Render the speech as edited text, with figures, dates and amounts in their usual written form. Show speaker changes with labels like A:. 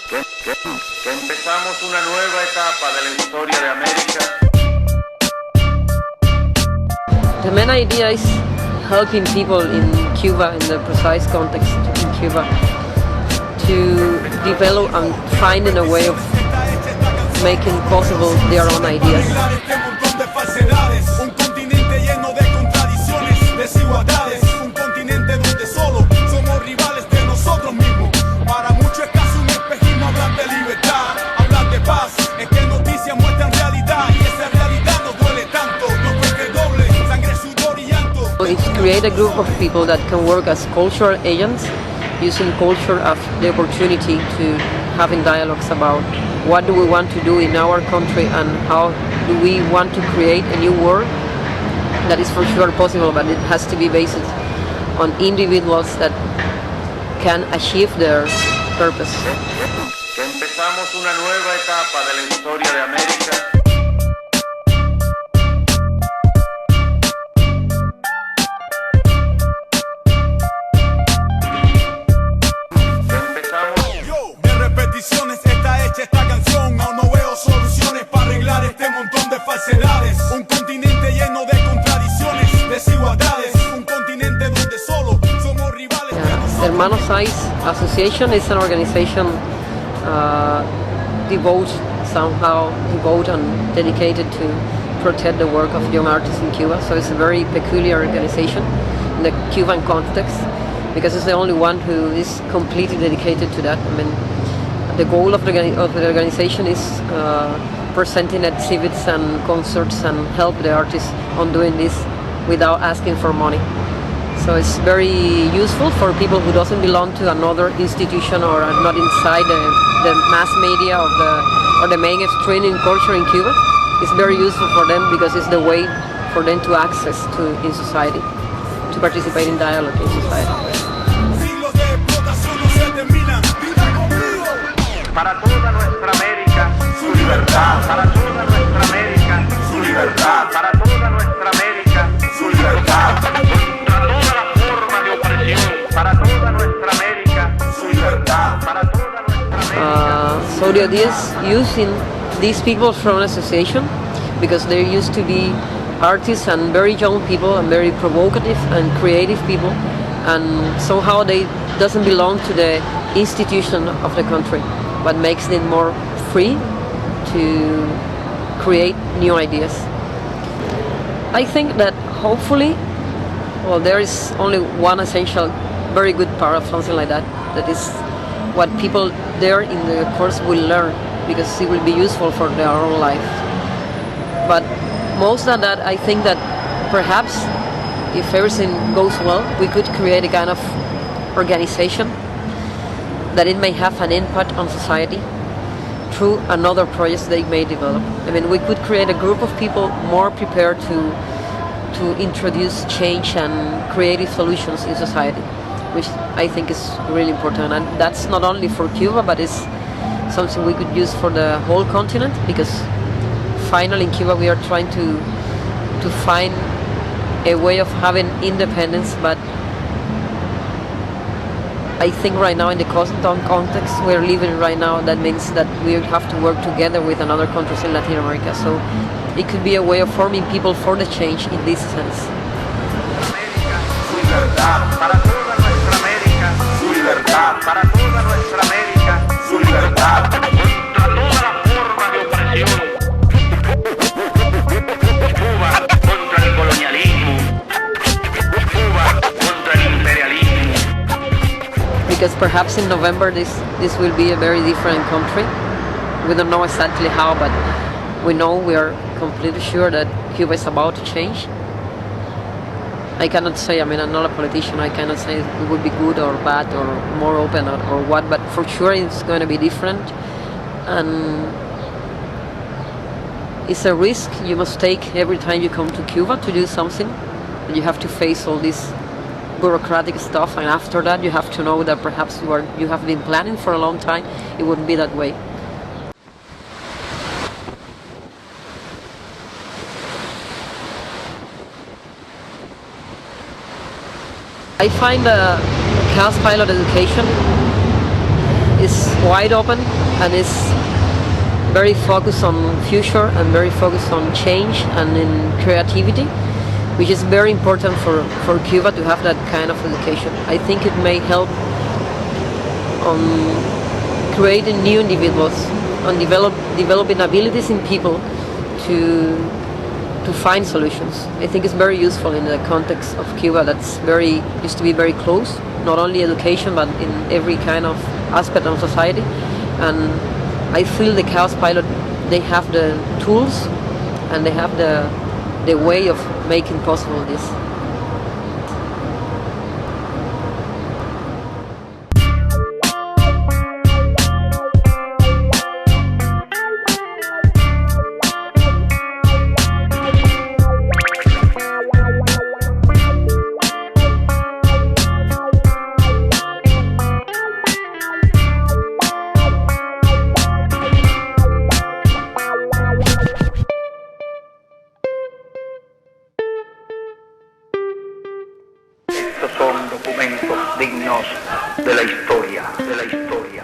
A: que empezamos una nueva etapa de la historia de América.
B: The main idea is helping people in Cuba, in the precise context in Cuba, to develop and finding a way of making possible their own ideas.
C: Un continente lleno de contradicciones, desigualdades, un continente donde solo somos rivales de nosotros mismos. Para muchos es casi un espejismo hablar de libertad, hablar de paz, es que noticias muestran realidad y esa realidad nos duele tanto, nos duele doble, sangre, sudor y llanto.
B: It's create a group of people that can work as cultural agents, using culture as the opportunity to having dialogues about what do we want to do in our country and how do we want to create a new world. That is for sure possible, but it has to be based on individuals that can achieve their purpose.
A: Que empezamos una nueva etapa de la historia de América.
C: Esta canción, aún no veo soluciones para arreglar este montón de falsedades. Un continente lleno de contradicciones, desigualdades. Un continente donde solo somos rivales.
B: Hermanos Eyes Association is an organization devoted and dedicated to protect the work of young artists in Cuba. So it's a very peculiar organization in the Cuban context because it's the only one who is completely dedicated to that. I mean, the goal of the organization is presenting exhibits and concerts and help the artists on doing this without asking for money. So it's very useful for people who doesn't belong to another institution or are not inside the mass media or the mainstream in culture in Cuba. It's very useful for them because it's the way for them to access to in society, to participate in dialogue in society.
A: Para toda nuestra América, su libertad. Para toda nuestra América, su libertad. Para toda nuestra América, su libertad. Contra toda la forma de opresión. Para toda nuestra América, su libertad. Para toda nuestra América.
B: So the idea is using these people from an association because there used to be artists and very young people and very provocative and creative people, and somehow they doesn't belong to the institution of the country, but makes them more free to create new ideas. I think that hopefully, well, there is only one essential, very good part of something like that. That is what people there in the course will learn, because it will be useful for their own life. But most of that, I think that perhaps if everything goes well, we could create a kind of organization that it may have an impact on society through another project they may develop. I mean, we could create a group of people more prepared to introduce change and creative solutions in society, which I think is really important. And that's not only for Cuba, but it's something we could use for the whole continent, because finally in Cuba we are trying to find a way of having independence, but I think right now in the context we're living right now, that means that we have to work together with another countries in Latin America. So it could be a way of forming people for the change in this sense.
A: Para toda nuestra América, su libertad. Para toda nuestra América, su libertad. Contra toda la forma de opresión. Cuba contra el colonialismo. Cuba contra el imperialismo.
B: Because perhaps in November this will be a very different country. We don't know exactly how, but we are completely sure that Cuba is about to change. I cannot say, I mean, I'm not a politician, I cannot say it would be good or bad or more open or what, but for sure it's going to be different. And it's a risk you must take every time you come to Cuba to do something. You have to face all this bureaucratic stuff, and after that you have to know that perhaps you have been planning for a long time, it wouldn't be that way. I find CAS pilot education is wide open and is very focused on future and very focused on change and in creativity, which is very important for Cuba to have that kind of education. I think it may help on creating new individuals, on developing abilities in people to find solutions. I think it's very useful in the context of Cuba that's used to be very close, not only education but in every kind of aspect of society. And I feel the Chaos Pilot, they have the tools and they have the way of making possible this.
A: Estos son documentos dignos de la historia, de la historia.